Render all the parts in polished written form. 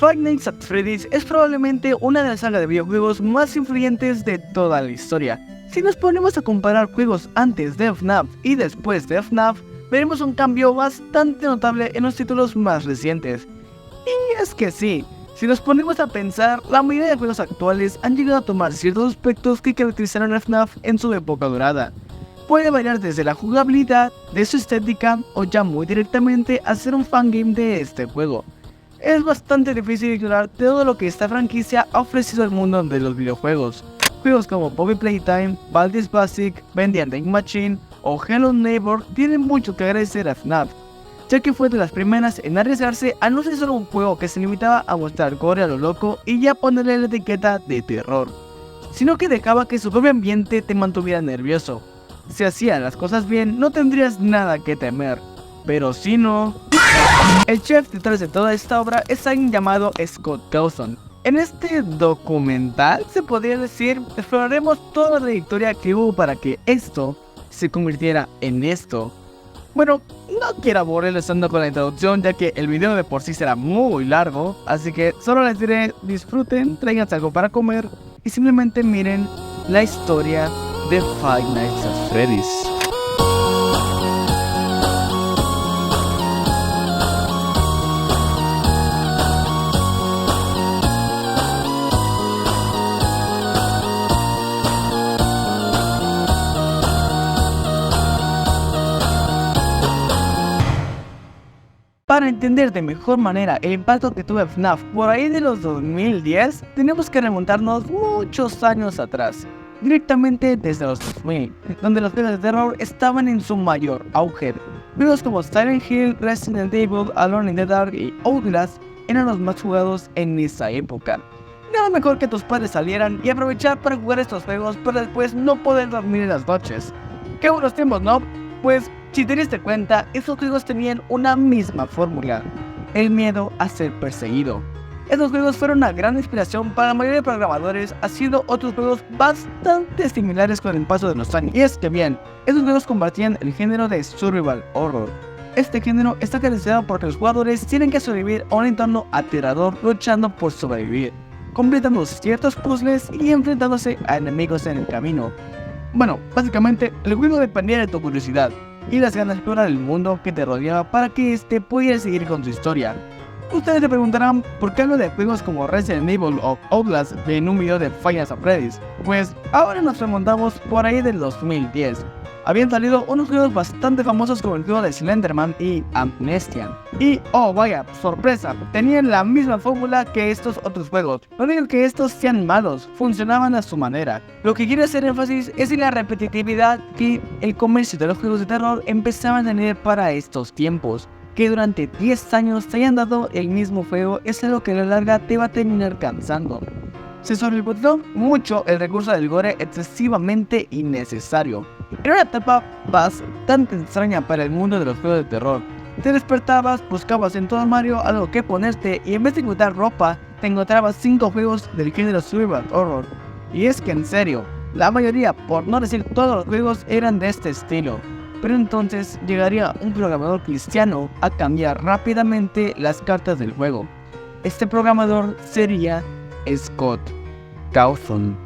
Five Nights at Freddy's es probablemente una de las sagas de videojuegos más influyentes de toda la historia. Si nos ponemos a comparar juegos antes de FNAF y después de FNAF, veremos un cambio bastante notable en los títulos más recientes. Y es que sí, si nos ponemos a pensar, la mayoría de juegos actuales han llegado a tomar ciertos aspectos que caracterizaron a FNAF en su época dorada. Puede variar desde la jugabilidad, de su estética, o ya muy directamente hacer un fangame de este juego. Es bastante difícil ignorar todo lo que esta franquicia ha ofrecido al mundo de los videojuegos. Juegos como Poppy Playtime, Baldi's Basic, Bendy and the Ink Machine o Hello Neighbor tienen mucho que agradecer a FNAF, ya que fue de las primeras en arriesgarse a no ser solo un juego que se limitaba a mostrar gore a lo loco y ya ponerle la etiqueta de terror, sino que dejaba que su propio ambiente te mantuviera nervioso. Si hacías las cosas bien, no tendrías nada que temer, pero si no... El chef detrás de toda esta obra es alguien llamado Scott Cawthon. En este documental, se podría decir, exploraremos toda la trayectoria que hubo para que esto se convirtiera en esto. Bueno, no quiero aburrirles tanto con la introducción, ya que el video de por sí será muy largo, así que solo les diré, disfruten, tráiganse algo para comer y simplemente miren la historia de Five Nights at Freddy's. Para entender de mejor manera el impacto que tuvo FNAF por ahí de los 2010, tenemos que remontarnos muchos años atrás, directamente desde los 2000, donde los juegos de terror estaban en su mayor auge. Juegos como Silent Hill, Resident Evil, Alone in the Dark y Outlast eran los más jugados en esa época. Nada mejor que tus padres salieran y aprovechar para jugar estos juegos para después no poder dormir en las noches. ¡Qué buenos tiempos!, ¿no? Pues, si te diste cuenta, esos juegos tenían una misma fórmula: el miedo a ser perseguido. Estos juegos fueron una gran inspiración para la mayoría de programadores, haciendo otros juegos bastante similares con el paso de los años. Y es que bien, estos juegos compartían el género de survival horror. Este género está caracterizado porque los jugadores tienen que sobrevivir a un entorno aterrador luchando por sobrevivir, completando ciertos puzzles y enfrentándose a enemigos en el camino. Bueno, básicamente, el juego dependía de tu curiosidad y las ganas de explorar el mundo que te rodeaba para que este pudiera seguir con su historia. Ustedes se preguntarán por qué hablo de juegos como Resident Evil o Outlast en un video de Five Nights at Freddy's. Pues ahora nos remontamos por ahí del 2010. Habían salido unos juegos bastante famosos como el juego de Slenderman y Amnesia. Y, oh vaya, sorpresa, tenían la misma fórmula que estos otros juegos. No digo que estos sean malos, funcionaban a su manera. Lo que quiero hacer énfasis es en la repetitividad que el comercio de los juegos de terror empezaba a tener para estos tiempos. Que durante 10 años te hayan dado el mismo juego es algo que a la larga te va a terminar cansando. Se sobreexplotó mucho el recurso del gore excesivamente innecesario. Era una etapa bastante extraña para el mundo de los juegos de terror. Te despertabas, buscabas en tu armario algo que ponerte y en vez de encontrar ropa, te encontrabas 5 juegos del género survival horror. Y es que en serio, la mayoría, por no decir todos los juegos, eran de este estilo. Pero entonces llegaría un programador cristiano a cambiar rápidamente las cartas del juego. Este programador sería Scott Cawthon.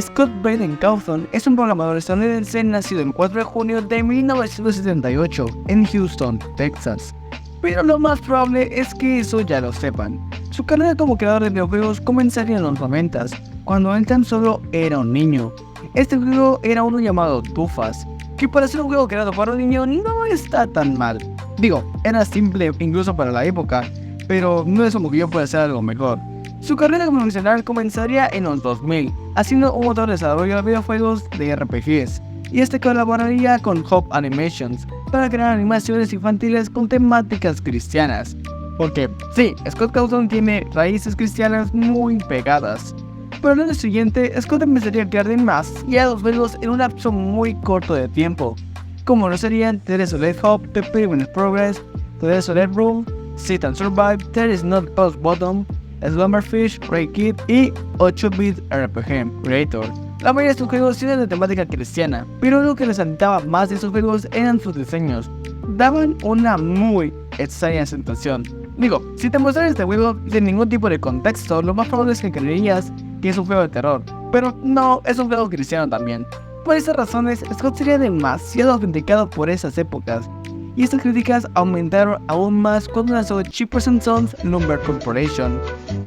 Scott Braden Cawthon es un programador estadounidense nacido el 4 de junio de 1978 en Houston, Texas. Pero lo más probable es que eso ya lo sepan. Su carrera como creador de videojuegos comenzaría en los 90s, cuando él tan solo era un niño. Este juego era uno llamado Tufas, que para ser un juego creado para un niño no está tan mal. Digo, era simple incluso para la época, pero no es como que yo pueda hacer algo mejor. Su carrera como profesional comenzaría en los 2000, haciendo un motor de desarrollo de videojuegos de RPGs, y este colaboraría con Hope Animations para crear animaciones infantiles con temáticas cristianas. Porque sí, Scott Cawthon tiene raíces cristianas muy pegadas. Pero al año siguiente, Scott empezaría a crear demasiados juegos en un lapso muy corto de tiempo, como lo serían The Desolate Hope, The Pilgrim's Progress, The Desolate Room, Sit and Survive, There Is No Post Bottom, Slumberfish, Ray Kid y 8-bit RPG Creator. La mayoría de estos juegos tienen de temática cristiana, pero lo que resaltaba más de estos juegos eran sus diseños. Daban una muy extraña sensación. Digo, si te mostrara este juego sin ningún tipo de contexto, lo más probable es que creerías que es un juego de terror, pero no, es un juego cristiano también. Por esas razones, Scott sería demasiado criticado por esas épocas, y estas críticas aumentaron aún más cuando lanzó Chipper & Sons Lumber Corporation.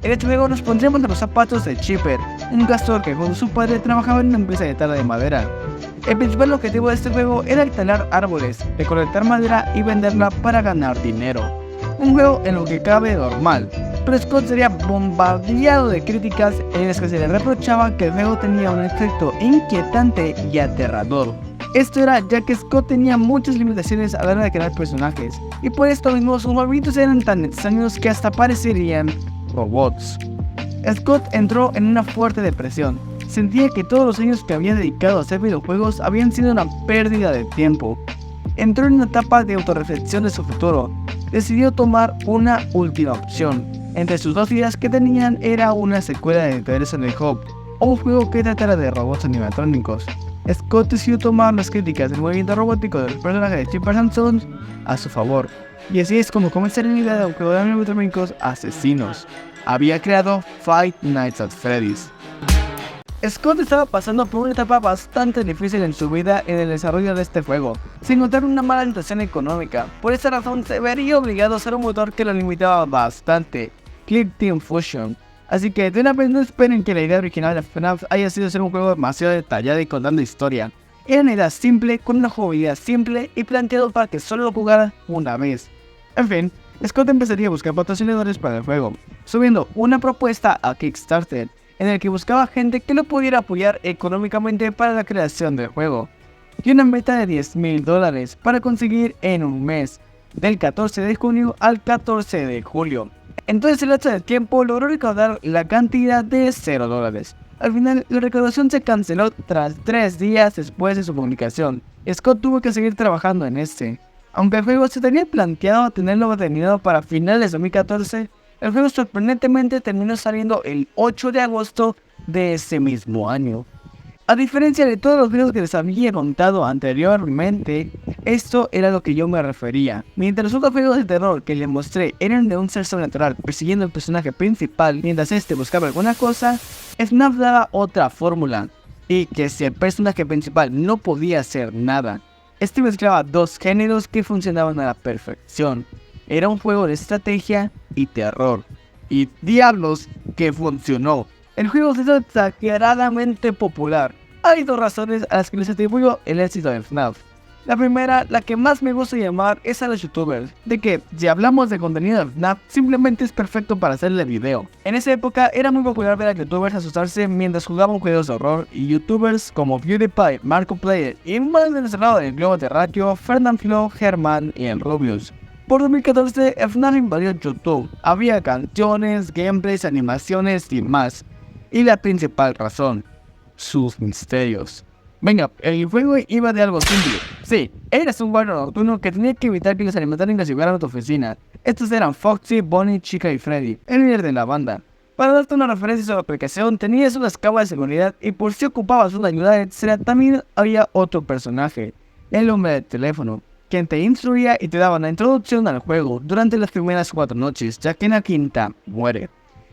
En este juego nos pondríamos en los zapatos de Chipper, un castor que junto a su padre trabajaba en una empresa de tala de madera. El principal objetivo de este juego era el talar árboles, recolectar madera y venderla para ganar dinero. Un juego en lo que cabe normal, pero Scott sería bombardeado de críticas en las que se le reprochaba que el juego tenía un efecto inquietante y aterrador. Esto era ya que Scott tenía muchas limitaciones a la hora de crear personajes, y por esto mismo sus movimientos eran tan extraños que hasta parecerían robots. Scott entró en una fuerte depresión. Sentía que todos los años que había dedicado a hacer videojuegos habían sido una pérdida de tiempo. Entró en una etapa de autorreflexión de su futuro. Decidió tomar una última opción. Entre sus dos ideas que tenían era una secuela de Teresa de Hope, o un juego que tratara de robots animatrónicos. Scott decidió tomar las críticas del movimiento robótico del personaje de Chipper & Sons a su favor, y así es como comenzaron la idea de un juego de animatrónicos asesinos. Había creado Five Nights at Freddy's. Scott estaba pasando por una etapa bastante difícil en su vida en el desarrollo de este juego, sin contar una mala situación económica. Por esa razón se vería obligado a usar un motor que lo limitaba bastante, Click Team Fusion. Así que de una vez no esperen que la idea original de FNAF haya sido ser un juego demasiado detallado y contando historia. Era una idea simple, con una jugabilidad simple y planteado para que solo lo jugara una vez. En fin, Scott empezaría a buscar patrocinadores para el juego, subiendo una propuesta a Kickstarter, en el que buscaba gente que lo pudiera apoyar económicamente para la creación del juego, y una meta de $10,000 para conseguir en un mes, del 14 de junio al 14 de julio. Entonces el lapso de tiempo logró recaudar la cantidad de $0. Al final la recaudación se canceló tras 3 días después de su publicación. Scott tuvo que seguir trabajando en este. Aunque el juego se tenía planteado tenerlo terminado para finales de 2014, el juego sorprendentemente terminó saliendo el 8 de agosto de ese mismo año. A diferencia de todos los videos que les había contado anteriormente, esto era a lo que yo me refería. Mientras los otros juegos de terror que les mostré eran de un ser sobrenatural persiguiendo al personaje principal mientras este buscaba alguna cosa, FNAF daba otra fórmula, y que si el personaje principal no podía hacer nada, este mezclaba dos géneros que funcionaban a la perfección. Era un juego de estrategia y terror, y diablos que funcionó. El juego se hizo exageradamente popular. Hay dos razones a las que les atribuyo el éxito de FNAF. La primera, la que más me gusta llamar, es a los youtubers, de que si hablamos de contenido de FNAF, simplemente es perfecto para hacerle video. En esa época era muy popular ver a youtubers asustarse mientras jugaban juegos de horror, y youtubers como PewDiePie, Markiplier y más del lado del globo terráqueo, Fernanfloo, Herman y el Rubius. Por 2014, FNAF invadió YouTube. Había canciones, gameplays, animaciones y más. Y la principal razón, sus misterios. Venga, el juego iba de algo simple. Sí, eras un guardia nocturno que tenía que evitar que los animatrónicos llegaran a tu oficina. Estos eran Foxy, Bonnie, Chica y Freddy, el líder de la banda. Para darte una referencia sobre la aplicación, tenías unas cámaras de seguridad y por si ocupabas una ayuda extra, también había otro personaje, el hombre del teléfono, quien te instruía y te daba una introducción al juego durante las primeras 4 noches, ya que en la quinta muere.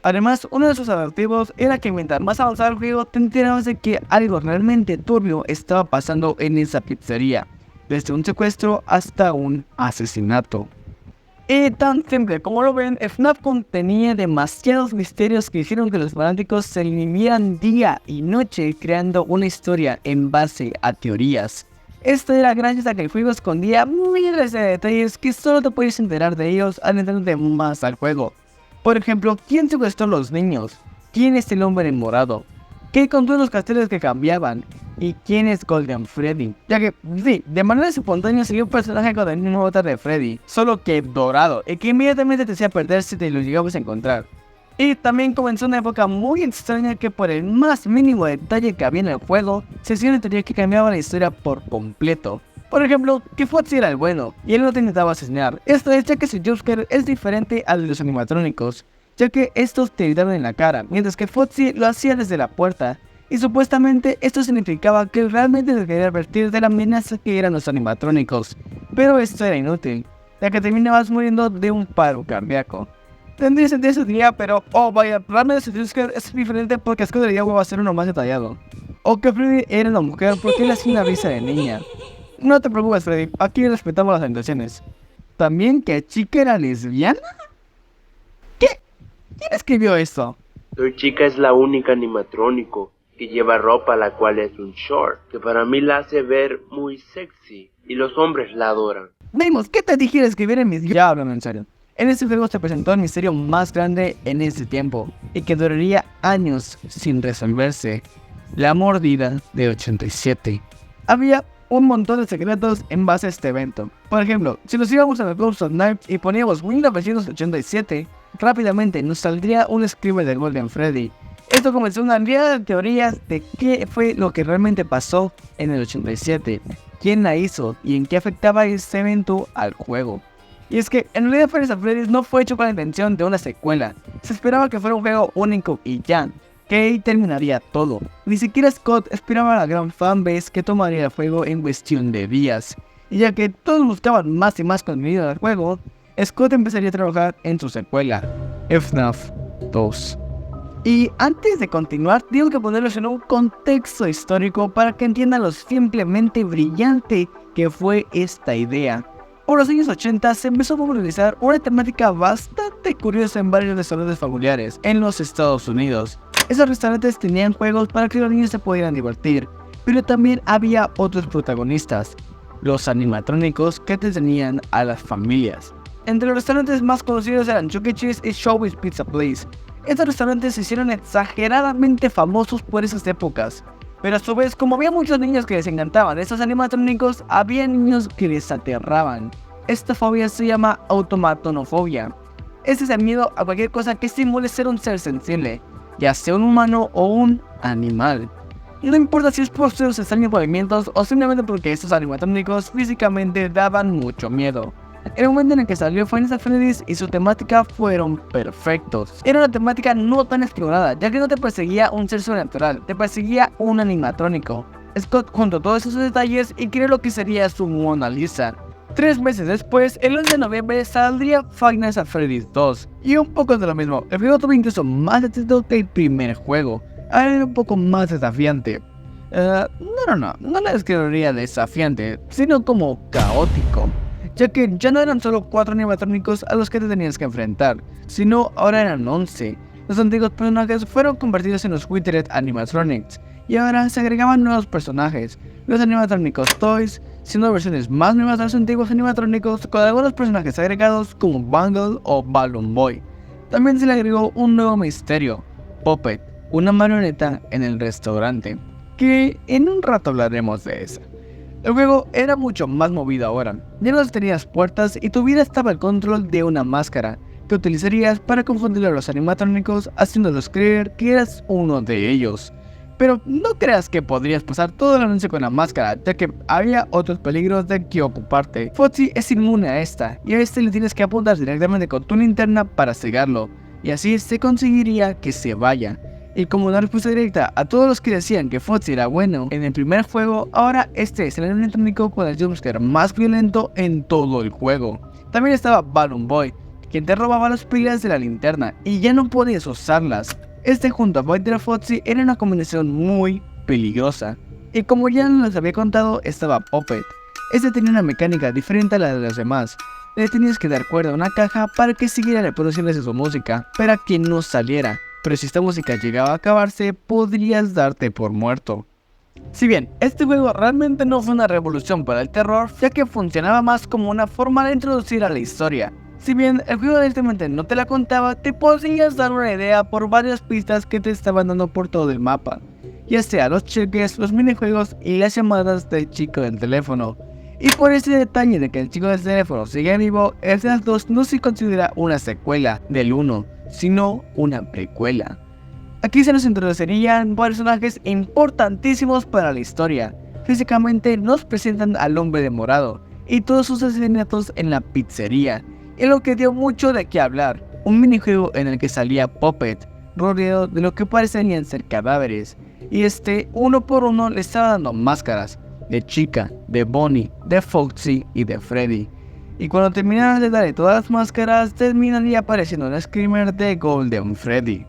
Además, uno de sus atractivos era que mientras más avanzaba el juego, te enterabas de que algo realmente turbio estaba pasando en esa pizzería, desde un secuestro hasta un asesinato. Y tan simple como lo ven, FNAF contenía demasiados misterios que hicieron que los fanáticos se inhibieran día y noche creando una historia en base a teorías. Esto era gracias a que el juego escondía miles de detalles que solo te podías enterar de ellos al entrarte más al juego. Por ejemplo, ¿quién secuestró a los niños? ¿Quién es el hombre en morado? ¿Qué contó los carteles que cambiaban? ¿Y quién es Golden Freddy? Ya que, sí, de manera espontánea sería un personaje con el mismo avatar de Freddy, solo que dorado, y que inmediatamente te hacía perder si te lo llegabas a encontrar. Y también comenzó una época muy extraña que por el más mínimo detalle que había en el juego, se hacía una teoría que cambiaba la historia por completo. Por ejemplo, que Foxy era el bueno, y él no te intentaba asesinar. Esto es ya que su jumpscare es diferente al de los animatrónicos, ya que estos te gritaban en la cara, mientras que Foxy lo hacía desde la puerta. Y supuestamente esto significaba que realmente se quería advertir de la amenaza que eran los animatrónicos, pero esto era inútil. ya que terminabas muriendo de un paro cardíaco. Tendría sentido ese día, pero vaya, realmente es diferente porque Scott de Diablo va a ser uno más detallado. O que Freddy era una mujer porque él hacía una risa de niña. No te preocupes, Freddy, aquí respetamos las intenciones. ¿También que chica era lesbiana? ¿Qué? ¿Quién escribió esto? Soy Chica es la única animatrónico que lleva ropa la cual es un short, que para mí la hace ver muy sexy y los hombres la adoran. Vemos, ¿qué te dije escribir en mis... Ya hablando en serio. En este juego se presentó el misterio más grande en ese tiempo y que duraría años sin resolverse. La mordida de 87. Había un montón de secretos en base a este evento. Por ejemplo, si nos íbamos a The Ghost of Knives y poníamos 1987, rápidamente nos saldría un escribe de Golden Freddy. Esto comenzó una riada de teorías de qué fue lo que realmente pasó en el 87, quién la hizo y en qué afectaba este evento al juego. Y es que en realidad Five Nights at Freddy's no fue hecho con la intención de una secuela, se esperaba que fuera un juego único y ya, que ahí terminaría todo. Ni siquiera Scott esperaba a la gran fanbase que tomaría el juego en cuestión de días, y ya que todos buscaban más y más contenido del juego, Scott empezaría a trabajar en su secuela, FNAF 2. Y antes de continuar, tengo que ponerlos en un contexto histórico para que entiendan lo simplemente brillante que fue esta idea. Por los años 80 se empezó a popularizar una temática bastante curiosa en varios restaurantes familiares en los Estados Unidos. Esos restaurantes tenían juegos para que los niños se pudieran divertir, pero también había otros protagonistas, los animatrónicos que entretenían a las familias. Entre los restaurantes más conocidos eran Chuck E. Cheese y Showbiz Pizza Place. Estos restaurantes se hicieron exageradamente famosos por esas épocas, pero a su vez, como había muchos niños que les encantaban estos animatrónicos, había niños que les aterraban. Esta fobia se llama automatonofobia. Este es el miedo a cualquier cosa que simule ser un ser sensible, ya sea un humano o un animal. No importa si es por sus extraños movimientos o simplemente porque estos animatrónicos físicamente daban mucho miedo. El momento en el que salió Five Nights at Freddy's y su temática fueron perfectos. Era una temática no tan explorada, ya que no te perseguía un ser sobrenatural, te perseguía un animatrónico. Scott juntó todos esos detalles y creó lo que sería su Mona Lisa. 3 meses después, el 11 de noviembre, saldría Five Nights at Freddy's 2. Y un poco de lo mismo, el juego tuvo incluso más éxito que el primer juego. Ahora era un poco más desafiante. No la describiría desafiante, sino como caótico, ya que ya no eran solo 4 animatrónicos a los que te tenías que enfrentar, sino ahora eran 11. Los antiguos personajes fueron convertidos en los Withered Animatronics, y ahora se agregaban nuevos personajes, los animatrónicos Toys, siendo versiones más nuevas de los antiguos animatrónicos con algunos personajes agregados como Bungle o Balloon Boy. También se le agregó un nuevo misterio, Puppet, una marioneta en el restaurante, que en un rato hablaremos de esa. El juego era mucho más movido ahora, ya no tenías puertas y tu vida estaba al control de una máscara que utilizarías para confundir a los animatrónicos haciéndolos creer que eras uno de ellos. Pero no creas que podrías pasar todo la noche con la máscara, ya que había otros peligros de que ocuparte. Foxy es inmune a esta, y a este le tienes que apuntar directamente con tu linterna para cegarlo, y así se conseguiría que se vaya. Y como una respuesta directa a todos los que decían que Foxy era bueno en el primer juego, ahora este es el animatrónico con el jumpscare más violento en todo el juego. También estaba Balloon Boy, quien te robaba las pilas de la linterna y ya no podías usarlas. Este junto a Fighter Foxy era una combinación muy peligrosa. Y como ya les había contado, estaba Puppet. Este tenía una mecánica diferente a la de los demás. Le tenías que dar cuerda a una caja para que siguiera reproduciéndose su música, para que no saliera. Pero si esta música llegaba a acabarse, podrías darte por muerto. Si bien, este juego realmente no fue una revolución para el terror, ya que funcionaba más como una forma de introducir a la historia. Si bien el juego directamente no te la contaba, te podías dar una idea por varias pistas que te estaban dando por todo el mapa, ya sea los cheques, los minijuegos y las llamadas del chico del teléfono. Y por ese detalle de que el chico del teléfono sigue vivo, el FNAF 2 no se considera una secuela del 1, sino una precuela. Aquí se nos introducirían personajes importantísimos para la historia. Físicamente nos presentan al hombre de morado y todos sus asesinatos en la pizzería, y lo que dio mucho de qué hablar, un minijuego en el que salía Puppet rodeado de lo que parecerían ser cadáveres, y uno por uno le estaba dando máscaras de Chica, de Bonnie, de Foxy y de Freddy. y cuando terminaras de darle todas las máscaras, terminaría apareciendo un screamer de Golden Freddy.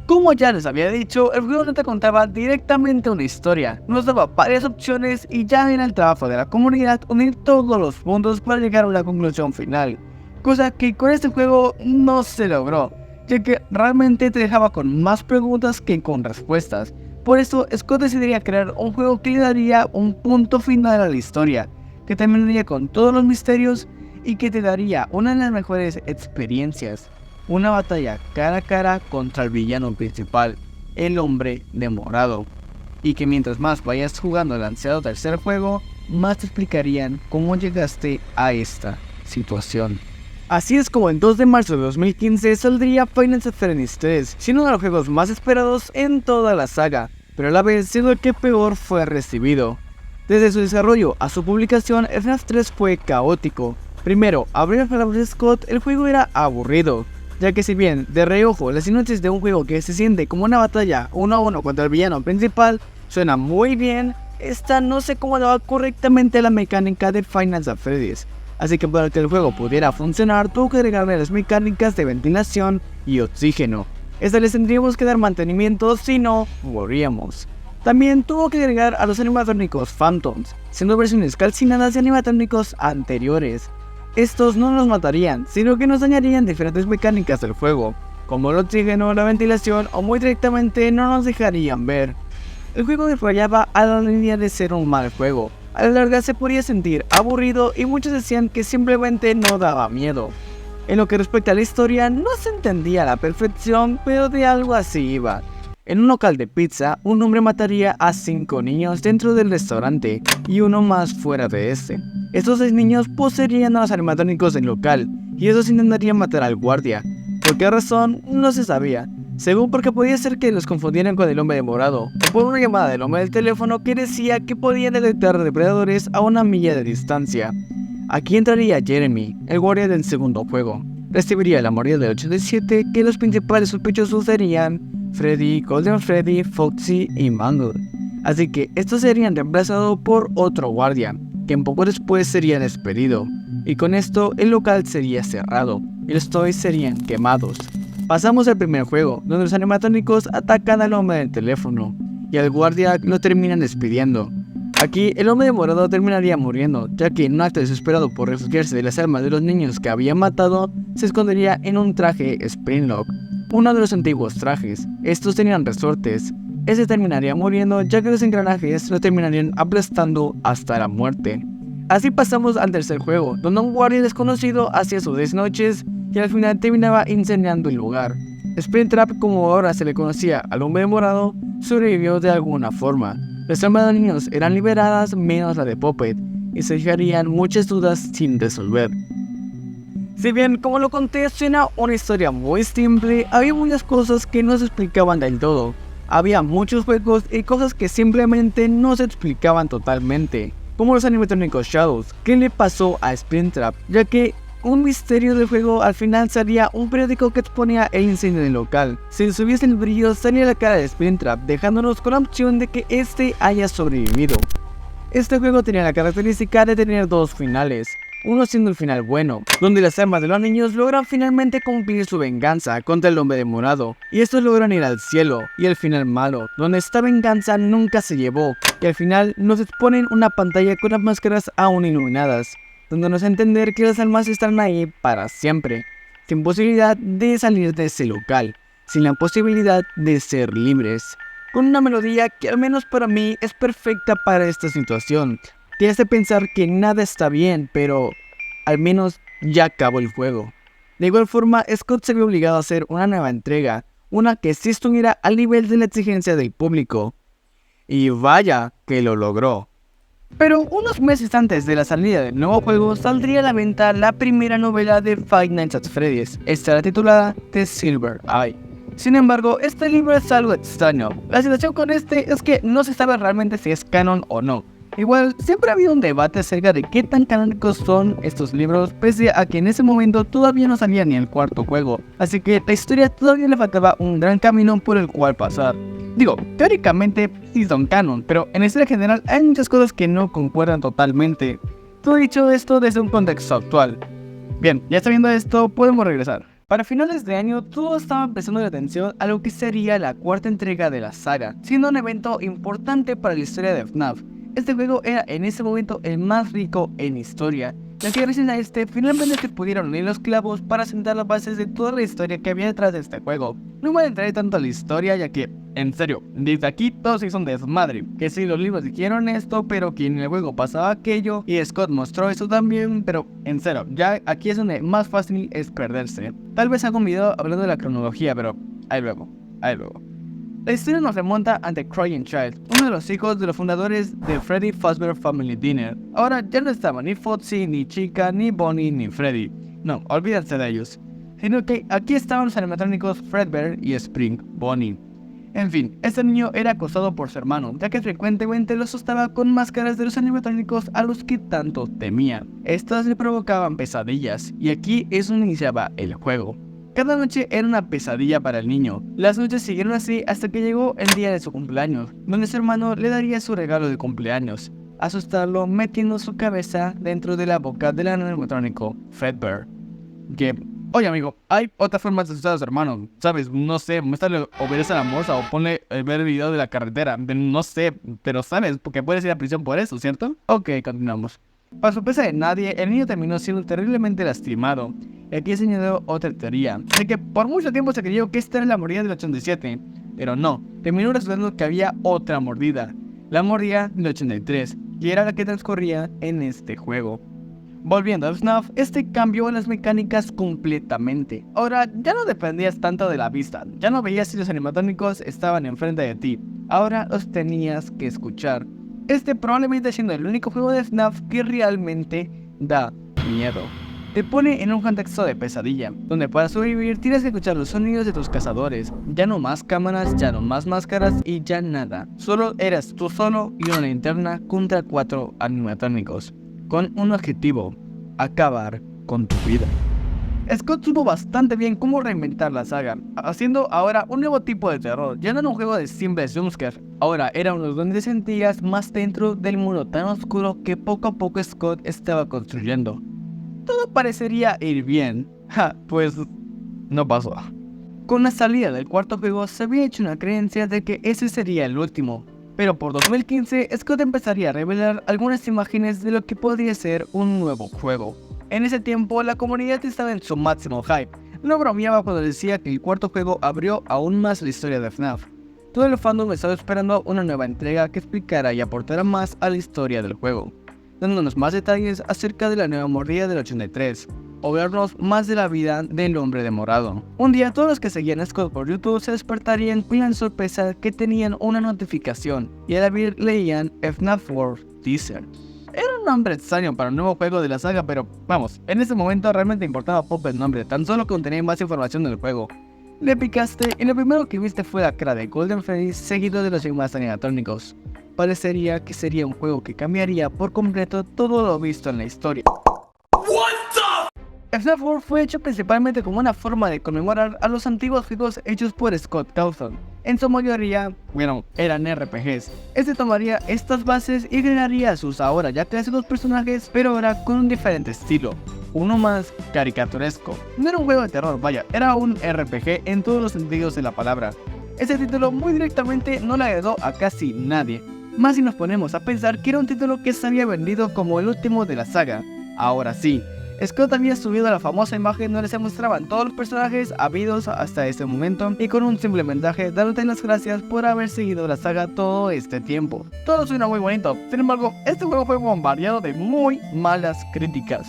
Como ya les había dicho, el juego no te contaba directamente una historia, nos daba varias opciones y ya era el trabajo de la comunidad unir todos los puntos para llegar a una conclusión final, cosa que con este juego no se logró, ya que realmente te dejaba con más preguntas que con respuestas. Por eso Scott decidiría crear un juego que le daría un punto final a la historia, que terminaría con todos los misterios y que te daría una de las mejores experiencias. Una batalla cara a cara contra el villano principal, el Hombre de Morado. Y que mientras más vayas jugando el ansiado tercer juego, más te explicarían cómo llegaste a esta situación. Así es como el 2 de marzo de 2015 saldría Final Fantasy 3, siendo uno de los juegos más esperados en toda la saga, pero a la vez siendo el que peor fue recibido. Desde su desarrollo a su publicación, FNAF 3 fue caótico. Primero, a abrir palabras de Scott, el juego era aburrido, ya que si bien de reojo las sinopsis de un juego que se siente como una batalla 1 a 1 contra el villano principal suena muy bien, esta no se acomodaba correctamente a la mecánica de Final Fantasy. Así que para que el juego pudiera funcionar tuvo que agregarle las mecánicas de ventilación y oxígeno. Estas les tendríamos que dar mantenimiento, si no, moríamos. También tuvo que agregar a los animatrónicos Phantoms, siendo versiones calcinadas de animatrónicos anteriores. Estos no nos matarían, sino que nos dañarían diferentes mecánicas del juego, como el oxígeno, la ventilación o muy directamente no nos dejarían ver. El juego fallaba a la línea de ser un mal juego. A la larga se podía sentir aburrido y muchos decían que simplemente no daba miedo. En lo que respecta a la historia, no se entendía a la perfección, pero de algo así iba. En un local de pizza, un hombre mataría a 5 niños dentro del restaurante y uno más fuera de este. Estos 6 niños poseerían a los animatrónicos del local y esos intentarían matar al guardia. ¿Por qué razón? No se sabía. Según porque podía ser que los confundieran con el Hombre de Morado, o por una llamada del hombre del teléfono que decía que podían detectar depredadores a una milla de distancia. Aquí entraría Jeremy, el guardia del segundo juego. Recibiría la moría del 87, que los principales sospechosos serían Freddy, Golden Freddy, Foxy y Mangle. Así que estos serían reemplazados por otro guardia, quien poco después sería despedido. Y con esto el local sería cerrado, y los toys serían quemados. Pasamos al primer juego, donde los animatrónicos atacan al hombre del teléfono, y al guardia lo terminan despidiendo. Aquí el Hombre de Morado terminaría muriendo, ya que en un acto desesperado por refugiarse de las armas de los niños que había matado, se escondería en un traje Springlock, uno de los antiguos trajes. Estos tenían resortes. Ese terminaría muriendo, ya que los engranajes lo terminarían aplastando hasta la muerte. Así pasamos al tercer juego, donde un guardia desconocido hacía sus desnoches y al final terminaba incendiando el lugar. Springtrap, como ahora se le conocía al Hombre de Morado, sobrevivió de alguna forma. Las armas de los niños eran liberadas menos la de Puppet, y se dejarían muchas dudas sin resolver. Si bien, como lo conté, suena una historia muy simple, había muchas cosas que no se explicaban del todo. Había muchos juegos y cosas que simplemente no se explicaban totalmente, como los animatrónicos Shadows. ¿Qué le pasó a Springtrap? Ya que un misterio del juego al final sería un periódico que exponía el incendio del local. Si subiese el brillo salía la cara de Springtrap, dejándonos con la opción de que este haya sobrevivido. Este juego tenía la característica de tener dos finales, uno siendo el final bueno, donde las armas de los niños logran finalmente cumplir su venganza contra el Hombre de Morado, y estos logran ir al cielo, y el final malo, donde esta venganza nunca se llevó, y al final nos exponen una pantalla con las máscaras aún iluminadas, donde nos entender que las almas están ahí para siempre, sin posibilidad de salir de ese local, sin la posibilidad de ser libres, con una melodía que al menos para mí es perfecta para esta situación. Te hace pensar que nada está bien, pero al menos ya acabó el juego. De igual forma, Scott se vio obligado a hacer una nueva entrega, una que sí estuviera al nivel de la exigencia del público. Y vaya que lo logró. Pero unos meses antes de la salida del nuevo juego, saldría a la venta la primera novela de Five Nights at Freddy's. Esta era titulada The Silver Eye. Sin embargo, este libro es algo extraño. La situación con este es que no se sabe realmente si es canon o no. Igual, siempre ha habido un debate acerca de qué tan canónicos son estos libros, pese a que en ese momento todavía no salía ni el cuarto juego, así que la historia todavía le faltaba un gran camino por el cual pasar. Digo, teóricamente sí son canon, pero en la historia general hay muchas cosas que no concuerdan totalmente. Todo dicho esto desde un contexto actual. Bien, ya sabiendo esto, podemos regresar. Para finales de año, todo estaba prestando atención a lo que sería la cuarta entrega de la saga, siendo un evento importante para la historia de FNAF. Este juego era en ese momento el más rico en historia, ya que gracias a este finalmente se pudieron unir los clavos para sentar las bases de toda la historia que había detrás de este juego. No me adentraré tanto a la historia, ya que, en serio, desde aquí todo se hizo un desmadre, que sí, los libros dijeron esto, pero que en el juego pasaba aquello, y Scott mostró eso también, pero en serio, ya aquí es donde más fácil es perderse. Tal vez haga un video hablando de la cronología, pero ahí luego. La historia nos remonta ante Crying Child, uno de los hijos de los fundadores de Freddy Fazbear Family Dinner. Ahora ya no estaban ni Foxy, ni Chica, ni Bonnie, ni Freddy. No, olvídense de ellos. Sino que aquí estaban los animatrónicos Fredbear y Spring Bonnie. En fin, este niño era acosado por su hermano, ya que frecuentemente lo asustaba con máscaras de los animatrónicos a los que tanto temía. Estas le provocaban pesadillas, y aquí es donde iniciaba el juego. Cada noche era una pesadilla para el niño. Las noches siguieron así hasta que llegó el día de su cumpleaños, donde su hermano le daría su regalo de cumpleaños, asustarlo metiendo su cabeza dentro de la boca del animatrónico Fredbear. Que, oye amigo, hay otras formas de asustar a su hermano, ¿sabes? No sé, muéstrale obedece a la morsa o ponle ver el video de la carretera, no sé, pero sabes, porque puedes ir a prisión por eso, ¿cierto? Ok, continuamos. Para sorpresa de nadie, el niño terminó siendo terriblemente lastimado. Y aquí se añadió otra teoría, de que por mucho tiempo se creyó que esta era la mordida del 87, pero no, terminó resultando que había otra mordida, la mordida del 83, que era la que transcurría en este juego. Volviendo a FNAF, este cambió las mecánicas completamente. Ahora ya no dependías tanto de la vista, ya no veías si los animatrónicos estaban enfrente de ti, ahora los tenías que escuchar. Este probablemente siendo el único juego de FNAF que realmente da miedo. Te pone en un contexto de pesadilla, donde para sobrevivir tienes que escuchar los sonidos de tus cazadores. Ya no más cámaras, ya no más máscaras y ya nada. Solo eras tú solo y una linterna contra 4 animatrónicos, con un objetivo: acabar con tu vida. Scott supo bastante bien cómo reinventar la saga, haciendo ahora un nuevo tipo de terror. Ya no era un juego de simples jumpscares, ahora era uno donde te sentías más dentro del mundo tan oscuro que poco a poco Scott estaba construyendo. Todo parecería ir bien, pues no pasó. Con la salida del cuarto juego se había hecho una creencia de que ese sería el último, pero por 2015 Scott empezaría a revelar algunas imágenes de lo que podría ser un nuevo juego. En ese tiempo la comunidad estaba en su máximo hype, no bromeaba cuando decía que el cuarto juego abrió aún más la historia de FNAF. Todo el fandom estaba esperando una nueva entrega que explicara y aportara más a la historia del juego, dándonos más detalles acerca de la nueva mordida del 83, o vernos más de la vida del hombre de morado. Un día todos los que seguían a Scott por YouTube se despertarían con la sorpresa que tenían una notificación, y al abrir leían FNAF World Teaser. Era un nombre extraño para un nuevo juego de la saga, pero vamos, en ese momento realmente importaba poco el nombre, tan solo contenía más información del juego. Le picaste y lo primero que viste fue la cara de Golden Freddy seguido de los demás animatrónicos. Parecería que sería un juego que cambiaría por completo todo lo visto en la historia. FNAF World fue hecho principalmente como una forma de conmemorar a los antiguos juegos hechos por Scott Cawthon. En su mayoría, eran RPGs. Este tomaría estas bases y agregaría a sus ahora ya clásicos personajes, pero ahora con un diferente estilo, uno más caricaturesco. No era un juego de terror, vaya, era un RPG en todos los sentidos de la palabra. Este título muy directamente no le agradó a casi nadie, más si nos ponemos a pensar que era un título que se había vendido como el último de la saga. Ahora sí, Scott había subido la famosa imagen donde se mostraban todos los personajes habidos hasta este momento y con un simple mensaje dándote las gracias por haber seguido la saga todo este tiempo. Todo suena muy bonito, sin embargo, este juego fue bombardeado de muy malas críticas.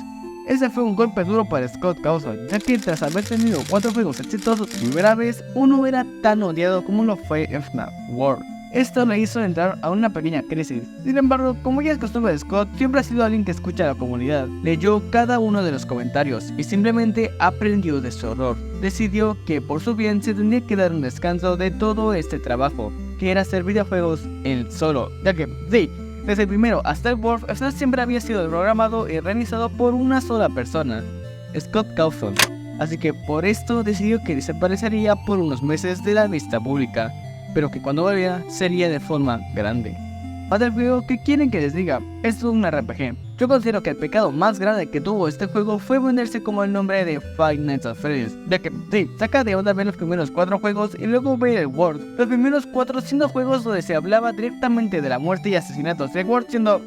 Ese fue un golpe duro para Scott Cawthon, ya que tras haber tenido 4 juegos exitosos por primera vez, uno era tan odiado como lo fue FNAF World. Esto le hizo entrar a una pequeña crisis. Sin embargo, como ya es costumbre de Scott, siempre ha sido alguien que escucha a la comunidad. Leyó cada uno de los comentarios y simplemente aprendió de su error. Decidió que por su bien se tendría que dar un descanso de todo este trabajo, que era hacer videojuegos él solo, ya que, sí, desde el primero hasta el World, FNAF siempre había sido programado y realizado por una sola persona, Scott Cawthon. Así que por esto decidió que desaparecería por unos meses de la vista pública, pero que cuando volviera sería de forma grande. Más del juego, ¿qué quieren que les diga? Esto es un RPG. Yo considero que el pecado más grande que tuvo este juego fue ponerse como el nombre de Five Nights at Freddy's, ya que sí, saca de onda ver los primeros 4 juegos y luego ver el World. Los primeros 4 siendo juegos donde se hablaba directamente de la muerte y asesinatos, y el World siendo...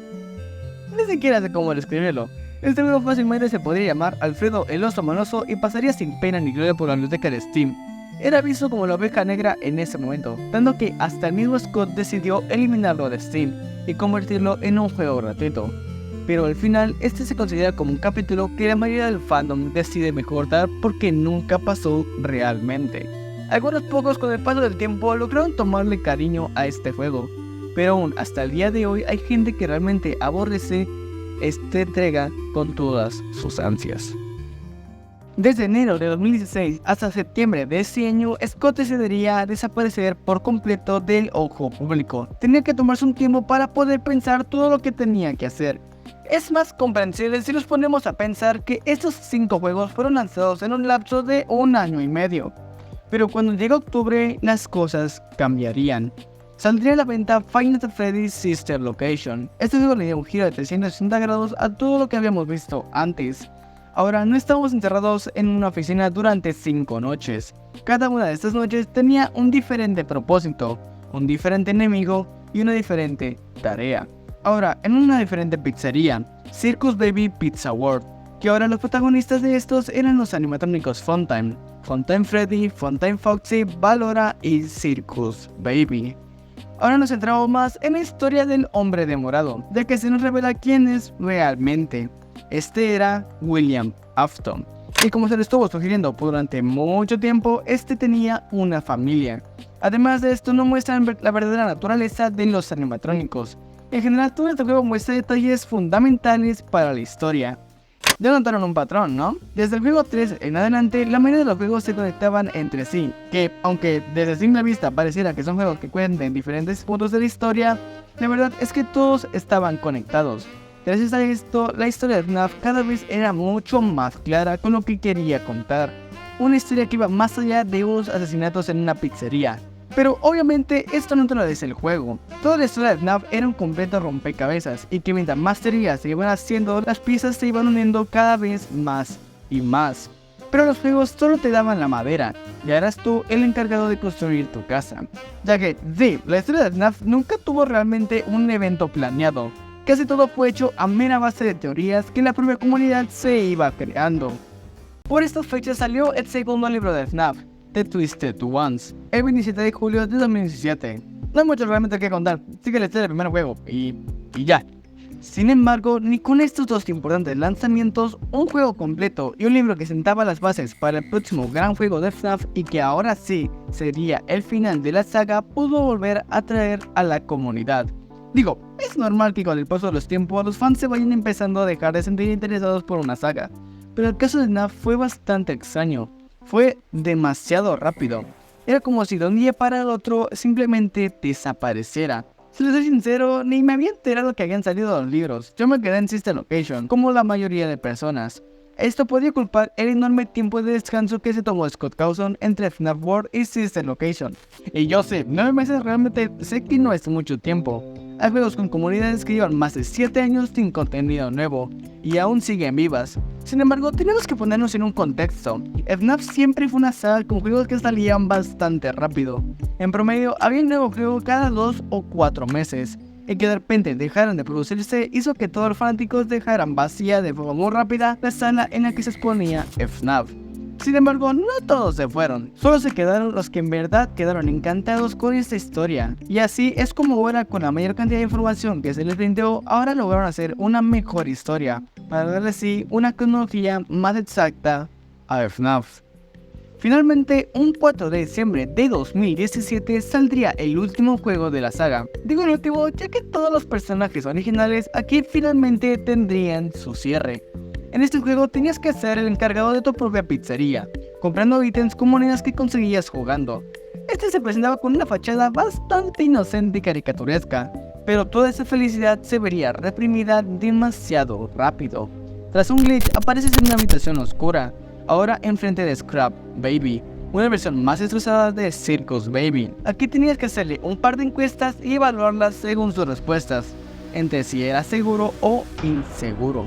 ni siquiera sé cómo describirlo. Este juego fácilmente se podría llamar Alfredo el Oso Manoso y pasaría sin pena ni gloria por la biblioteca de Steam. Era visto como la oveja negra en ese momento, tanto que hasta el mismo Scott decidió eliminarlo de Steam y convertirlo en un juego gratuito. Pero al final, este se considera como un capítulo que la mayoría del fandom decide mejorar porque nunca pasó realmente. Algunos pocos con el paso del tiempo lograron tomarle cariño a este juego, pero aún hasta el día de hoy hay gente que realmente aborrece esta entrega con todas sus ansias. Desde enero de 2016 hasta septiembre de este año, Scott decidiría desaparecer por completo del ojo público. Tenía que tomarse un tiempo para poder pensar todo lo que tenía que hacer. Es más comprensible si nos ponemos a pensar que estos 5 juegos fueron lanzados en un lapso de 1 año y medio. Pero cuando llega octubre, las cosas cambiarían. Saldría a la venta Five Nights at Freddy's Sister Location. Este juego le dio un giro de 360 grados a todo lo que habíamos visto antes. Ahora no estamos encerrados en una oficina durante 5 noches. Cada una de estas noches tenía un diferente propósito, un diferente enemigo y una diferente tarea. Ahora, en una diferente pizzería, Circus Baby Pizza World, que ahora los protagonistas de estos eran los animatrónicos Funtime, Funtime Freddy, Funtime Foxy, Valora y Circus Baby. Ahora nos centramos más en la historia del hombre de morado, ya que se nos revela quién es realmente. Este era William Afton, y como se le estuvo sugiriendo durante mucho tiempo, este tenía una familia. Además de esto, no muestran la verdadera naturaleza de los animatrónicos. En general, todo este juego muestra detalles fundamentales para la historia. Ya notaron un patrón, ¿no? Desde el juego 3 en adelante, la mayoría de los juegos se conectaban entre sí, que aunque desde simple vista pareciera que son juegos que cuentan diferentes puntos de la historia, la verdad es que todos estaban conectados. Gracias a esto, la historia de FNAF cada vez era mucho más clara con lo que quería contar. Una historia que iba más allá de unos asesinatos en una pizzería. Pero obviamente esto no te lo dice el juego. Toda la historia de FNAF era un completo rompecabezas y que mientras más teorías se iban haciendo, las piezas se iban uniendo cada vez más y más. Pero los juegos solo te daban la madera, y eras tú el encargado de construir tu casa. Ya que sí, la historia de FNAF nunca tuvo realmente un evento planeado. Casi todo fue hecho a mera base de teorías que la propia comunidad se iba creando. Por estas fechas salió el segundo libro de FNAF, The Twisted Ones, el 27 de julio de 2017. No hay mucho realmente que contar, sigue la historia del primer juego y ya. Sin embargo, ni con estos dos importantes lanzamientos, un juego completo y un libro que sentaba las bases para el próximo gran juego de FNAF y que ahora sí sería el final de la saga, pudo volver a atraer a la comunidad. Digo, es normal que con el paso de los tiempos los fans se vayan empezando a dejar de sentir interesados por una saga, pero el caso de FNAF fue bastante extraño, fue demasiado rápido, era como si de un día para el otro simplemente desapareciera. Si les soy sincero, ni me había enterado que habían salido los libros, yo me quedé en Sister Location, como la mayoría de personas. Esto podía culpar el enorme tiempo de descanso que se tomó Scott Cawthon entre FNAF World y Sister Location. Y yo sé, 9 meses realmente sé que no es mucho tiempo. Hay juegos con comunidades que llevan más de 7 años sin contenido nuevo, y aún siguen vivas. Sin embargo, tenemos que ponernos en un contexto. FNAF siempre fue una saga con juegos que salían bastante rápido. En promedio, había un nuevo juego cada 2 o 4 meses. Y que de repente dejaran de producirse hizo que todos los fanáticos dejaran vacía de forma muy rápida la sala en la que se exponía FNAF. Sin embargo, no todos se fueron, solo se quedaron los que en verdad quedaron encantados con esta historia. Y así es como ahora, con la mayor cantidad de información que se les brindó, ahora lograron hacer una mejor historia, para darle así una cronología más exacta a FNAF. Finalmente, un 4 de diciembre de 2017 saldría el último juego de la saga. Digo el último ya que todos los personajes originales aquí finalmente tendrían su cierre. En este juego tenías que ser el encargado de tu propia pizzería, comprando ítems con monedas que conseguías jugando. Este se presentaba con una fachada bastante inocente y caricaturesca, pero toda esa felicidad se vería reprimida demasiado rápido. Tras un glitch apareces en una habitación oscura, ahora enfrente de Scrap Baby, una versión más estresada de Circus Baby. Aquí tenías que hacerle un par de encuestas y evaluarlas según sus respuestas, entre si era seguro o inseguro.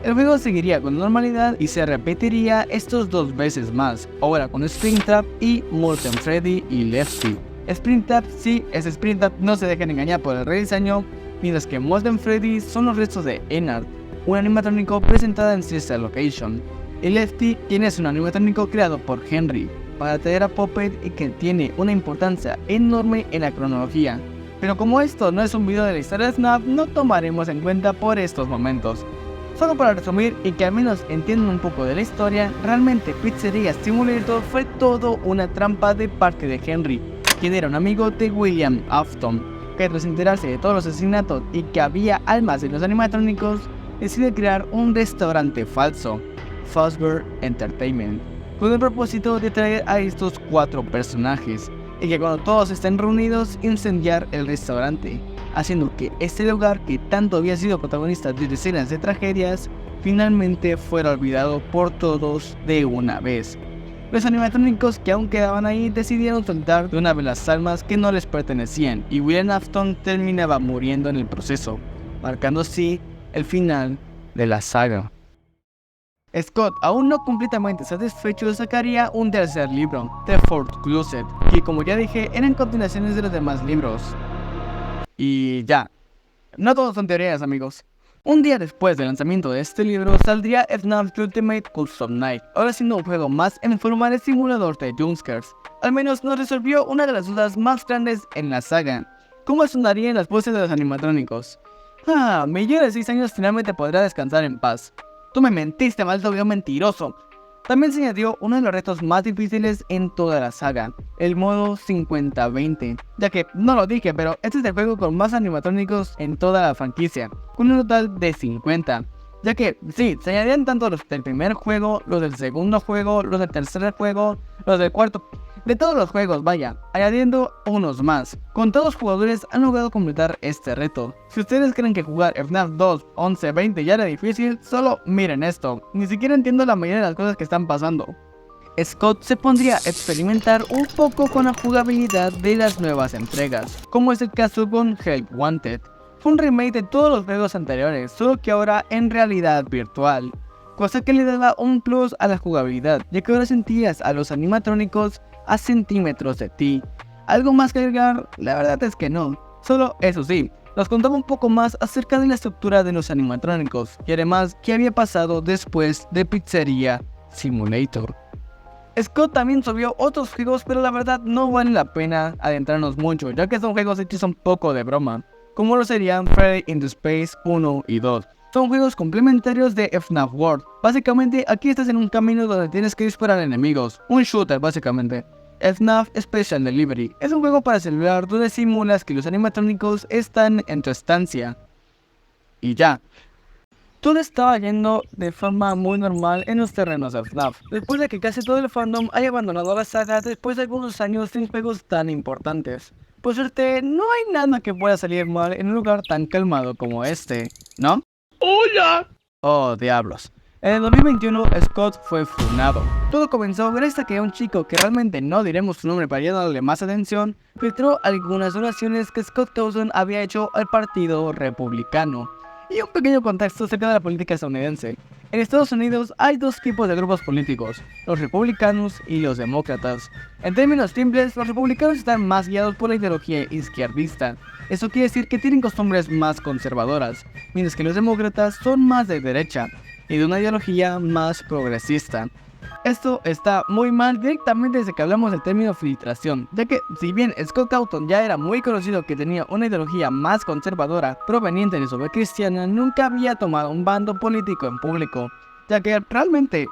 El juego seguiría con normalidad y se repetiría estos 2 veces más, ahora con Springtrap y Molten Freddy y Lefty. Springtrap sí es Springtrap, no se dejen engañar por el rediseño, mientras que Molten Freddy son los restos de Ennard, un animatrónico presentado en Sister Location. Y Lefty, quien es un animatrónico creado por Henry para traer a Puppet y que tiene una importancia enorme en la cronología. Pero como esto no es un video de la historia de FNAF, no tomaremos en cuenta por estos momentos. Solo para resumir y que al menos entiendan un poco de la historia, realmente Pizzeria Simulator fue todo una trampa de parte de Henry, quien era un amigo de William Afton, que tras enterarse de todos los asesinatos y que había almas en los animatrónicos, decide crear un restaurante falso, Fazbear Entertainment, con el propósito de traer a estos 4 personajes, y que cuando todos estén reunidos incendiar el restaurante, haciendo que este lugar que tanto había sido protagonista de decenas de tragedias, finalmente fuera olvidado por todos de una vez. Los animatrónicos que aún quedaban ahí decidieron soltar de una vez las almas que no les pertenecían, y William Afton terminaba muriendo en el proceso, marcando así el final de la saga. Scott, aún no completamente satisfecho, sacaría un tercer libro, The Fourth Closet, que como ya dije eran continuaciones de los demás libros. Y ya, no todos son teorías, amigos. Un día después del lanzamiento de este libro saldría FNAF Ultimate Custom Night, ahora siendo un juego más en forma de simulador de jumpscares. Al menos nos resolvió una de las dudas más grandes en la saga: ¿cómo sonarían las voces de los animatrónicos? Mi yo de 6 años finalmente podrá descansar en paz. Tú me mentiste, maldito video mentiroso. También se añadió uno de los retos más difíciles en toda la saga, el modo 50-20, ya que, no lo dije, pero este es el juego con más animatrónicos en toda la franquicia, con un total de 50, ya que, sí, se añadían tanto los del primer juego, los del segundo juego, los del tercer juego, los del cuarto, de todos los juegos, vaya, añadiendo unos más. Con todos los jugadores han logrado completar este reto. Si ustedes creen que jugar FNAF 2, 11, 20 ya era difícil, solo miren esto, ni siquiera entiendo la mayoría de las cosas que están pasando. Scott se pondría a experimentar un poco con la jugabilidad de las nuevas entregas, como es el caso con Help Wanted. Fue un remake de todos los juegos anteriores, solo que ahora en realidad virtual, cosa que le daba un plus a la jugabilidad, ya que ahora sentías a los animatrónicos a centímetros de ti. ¿Algo más que agregar? La verdad es que no. Solo eso sí, nos contaba un poco más acerca de la estructura de los animatrónicos y además qué había pasado después de Pizzeria Simulator. Scott también subió otros juegos, pero la verdad no vale la pena adentrarnos mucho, ya que son juegos hechos un poco de broma, como lo serían Freddy in the Space 1 y 2. Son juegos complementarios de FNAF World. Básicamente aquí estás en un camino donde tienes que disparar a enemigos, un shooter básicamente. FNAF Special Delivery es un juego para celular donde simulas que los animatrónicos están en tu estancia. Y ya. Todo estaba yendo de forma muy normal en los terrenos de FNAF, después de que casi todo el fandom haya abandonado la saga después de algunos años sin juegos tan importantes. Por suerte, no hay nada que pueda salir mal en un lugar tan calmado como este, ¿no? ¡Hola! Oh, diablos. En el 2021, Scott fue funado. Todo comenzó gracias a que un chico que realmente no diremos su nombre para ya darle más atención, filtró algunas donaciones que Scott Cawthon había hecho al Partido Republicano. Y un pequeño contexto acerca de la política estadounidense. En Estados Unidos hay 2 tipos de grupos políticos, los republicanos y los demócratas. En términos simples, los republicanos están más guiados por la ideología izquierdista. Eso quiere decir que tienen costumbres más conservadoras, mientras que los demócratas son más de derecha y de una ideología más progresista. Esto está muy mal directamente desde que hablamos del término filtración, ya que si bien Scott Cawthon ya era muy conocido que tenía una ideología más conservadora proveniente de su fe cristiana, nunca había tomado un bando político en público, ya que realmente,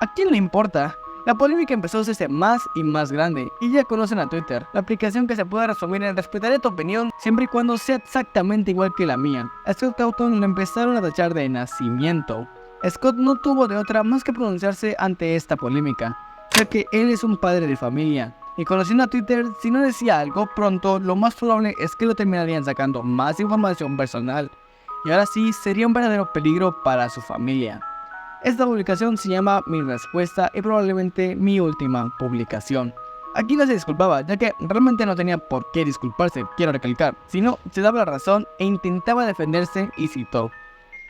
¿a quién le importa? La polémica empezó a hacerse más y más grande, y ya conocen a Twitter, la aplicación que se puede resumir en respetaré tu opinión siempre y cuando sea exactamente igual que la mía. A Scott Cawthon lo empezaron a tachar de nacimiento. Scott no tuvo de otra más que pronunciarse ante esta polémica, ya que él es un padre de familia, y conociendo a Twitter, si no decía algo pronto, lo más probable es que lo terminarían sacando más información personal, y ahora sí sería un verdadero peligro para su familia. Esta publicación se llama Mi Respuesta y probablemente mi última publicación. Aquí no se disculpaba, ya que realmente no tenía por qué disculparse, quiero recalcar, sino se daba la razón e intentaba defenderse y citó: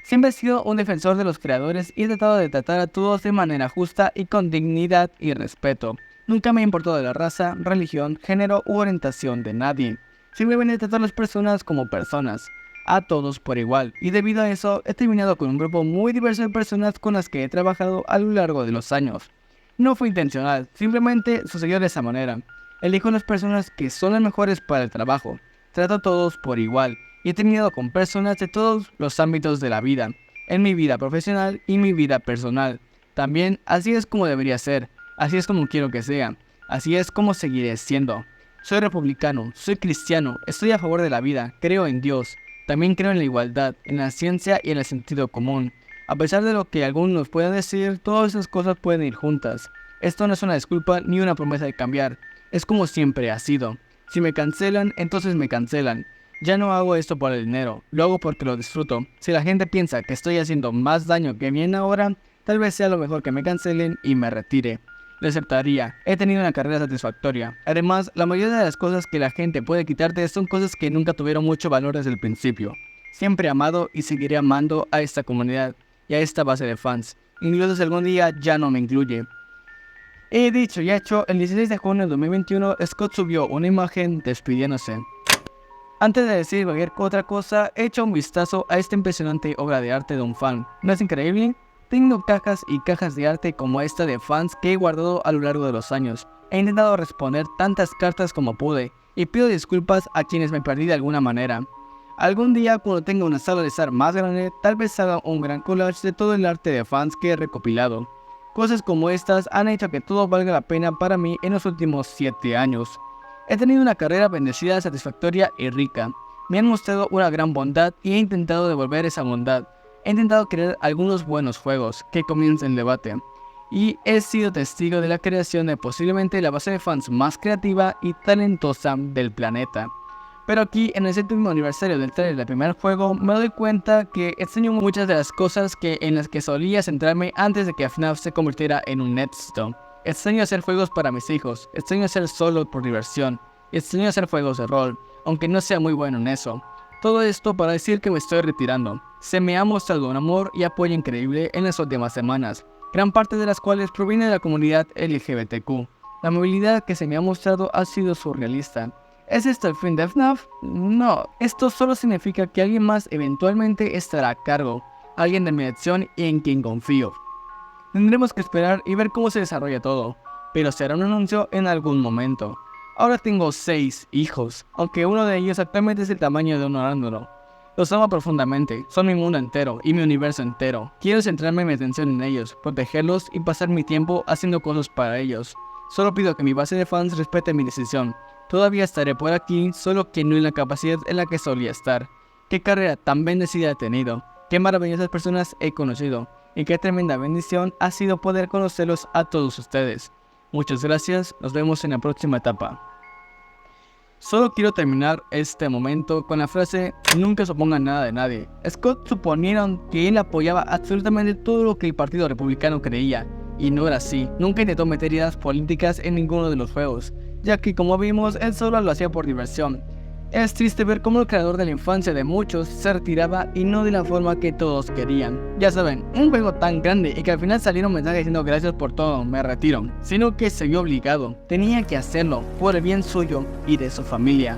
siempre he sido un defensor de los creadores y he tratado de tratar a todos de manera justa y con dignidad y respeto. Nunca me ha importado la raza, religión, género u orientación de nadie. Simplemente trato a las personas como personas, a todos por igual, y debido a eso he terminado con un grupo muy diverso de personas con las que he trabajado a lo largo de los años. No fue intencional, simplemente sucedió de esa manera. Elijo a las personas que son las mejores para el trabajo, trato a todos por igual, y he terminado con personas de todos los ámbitos de la vida, en mi vida profesional y mi vida personal. También así es como debería ser, así es como quiero que sea, así es como seguiré siendo. Soy republicano, soy cristiano, estoy a favor de la vida, creo en Dios. También creo en la igualdad, en la ciencia y en el sentido común. A pesar de lo que algunos puedan decir, todas esas cosas pueden ir juntas. Esto no es una disculpa ni una promesa de cambiar. Es como siempre ha sido. Si me cancelan, entonces me cancelan. Ya no hago esto por el dinero, lo hago porque lo disfruto. Si la gente piensa que estoy haciendo más daño que bien ahora, tal vez sea lo mejor que me cancelen y me retire. Lo aceptaría, he tenido una carrera satisfactoria. Además, la mayoría de las cosas que la gente puede quitarte son cosas que nunca tuvieron mucho valor desde el principio. Siempre he amado y seguiré amando a esta comunidad y a esta base de fans, incluso si algún día ya no me incluye. He dicho y hecho, el 16 de junio de 2021, Scott subió una imagen despidiéndose. Antes de decir cualquier otra cosa, he hecho un vistazo a esta impresionante obra de arte de un fan. ¿No es increíble? Tengo cajas y cajas de arte como esta de fans que he guardado a lo largo de los años. He intentado responder tantas cartas como pude, y pido disculpas a quienes me perdí de alguna manera. Algún día, cuando tenga una sala de estar más grande, tal vez haga un gran collage de todo el arte de fans que he recopilado. Cosas como estas han hecho que todo valga la pena para mí en los últimos 7 años. He tenido una carrera bendecida, satisfactoria y rica. Me han mostrado una gran bondad y he intentado devolver esa bondad. He intentado crear algunos buenos juegos que comiencen el debate. Y he sido testigo de la creación de posiblemente la base de fans más creativa y talentosa del planeta. Pero aquí, en el 7º aniversario del trailer del primer juego, me doy cuenta que extraño muchas de las cosas en las que solía centrarme antes de que FNAF se convirtiera en un Netstone. Extraño hacer juegos para mis hijos, extraño hacer solo por diversión, extraño hacer juegos de rol, aunque no sea muy bueno en eso. Todo esto para decir que me estoy retirando. Se me ha mostrado un amor y apoyo increíble en las últimas semanas, gran parte de las cuales proviene de la comunidad LGBTQ. La movilidad que se me ha mostrado ha sido surrealista. ¿Es esto el fin de FNAF? No, esto solo significa que alguien más eventualmente estará a cargo, alguien de mi elección y en quien confío. Tendremos que esperar y ver cómo se desarrolla todo, pero será un anuncio en algún momento. Ahora tengo 6 hijos, aunque uno de ellos actualmente es el tamaño de un arándano. Los amo profundamente, son mi mundo entero y mi universo entero. Quiero centrarme mi atención en ellos, protegerlos y pasar mi tiempo haciendo cosas para ellos. Solo pido que mi base de fans respete mi decisión. Todavía estaré por aquí, solo que no en la capacidad en la que solía estar. Qué carrera tan bendecida he tenido, qué maravillosas personas he conocido, y qué tremenda bendición ha sido poder conocerlos a todos ustedes. Muchas gracias, nos vemos en la próxima etapa. Solo quiero terminar este momento con la frase: nunca supongan nada de nadie. Scott suponieron que él apoyaba absolutamente todo lo que el Partido Republicano creía, y no era así. Nunca intentó meter ideas políticas en ninguno de los juegos, ya que como vimos, él solo lo hacía por diversión. Es triste ver cómo el creador de la infancia de muchos se retiraba y no de la forma que todos querían. Ya saben, un juego tan grande y que al final salieron mensajes diciendo gracias por todo, me retiro, sino que se vio obligado, tenía que hacerlo, por el bien suyo y de su familia.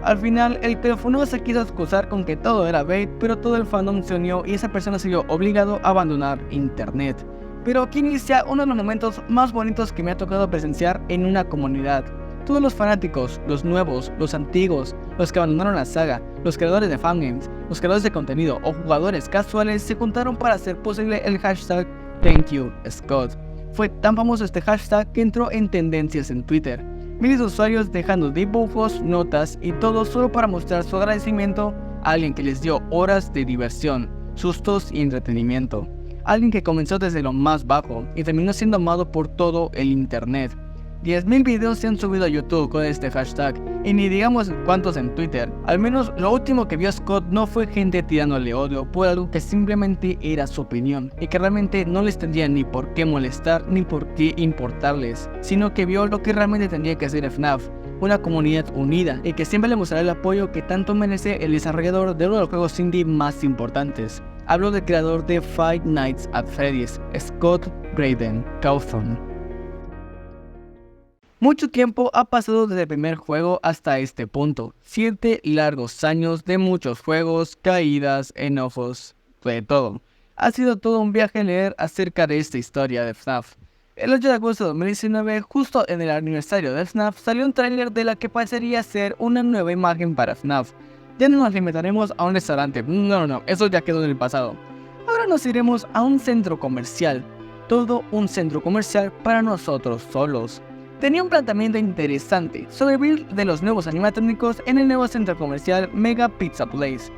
Al final, el teléfono se quiso excusar con que todo era bait, pero todo el fandom se unió y esa persona se vio obligado a abandonar internet. Pero aquí inicia uno de los momentos más bonitos que me ha tocado presenciar en una comunidad. Todos los fanáticos, los nuevos, los antiguos, los que abandonaron la saga, los creadores de fangames, los creadores de contenido o jugadores casuales se juntaron para hacer posible el hashtag #ThankYouScott. Fue tan famoso este hashtag que entró en tendencias en Twitter. Miles de usuarios dejando dibujos, notas y todo solo para mostrar su agradecimiento a alguien que les dio horas de diversión, sustos y entretenimiento. Alguien que comenzó desde lo más bajo y terminó siendo amado por todo el internet. 10.000 videos se han subido a YouTube con este hashtag y ni digamos cuántos en Twitter. Al menos lo último que vio Scott no fue gente tirándole odio por algo que simplemente era su opinión y que realmente no les tendría ni por qué molestar ni por qué importarles, sino que vio lo que realmente tendría que hacer FNAF, una comunidad unida y que siempre le mostrará el apoyo que tanto merece el desarrollador de uno de los juegos indie más importantes. Hablo del creador de Five Nights at Freddy's, Scott Braden Cawthon. Mucho tiempo ha pasado desde el primer juego hasta este punto. 7 largos años de muchos juegos, caídas, enojos, de todo. Ha sido todo un viaje leer acerca de esta historia de FNAF. El 8 de agosto de 2019, justo en el aniversario de FNAF, salió un tráiler de la que parecería ser una nueva imagen para FNAF. Ya no nos limitaremos a un restaurante, no, eso ya quedó en el pasado. Ahora nos iremos a un centro comercial, todo un centro comercial para nosotros solos. Tenía un planteamiento interesante sobre el build de los nuevos animatrónicos en el nuevo centro comercial Mega Pizza Place,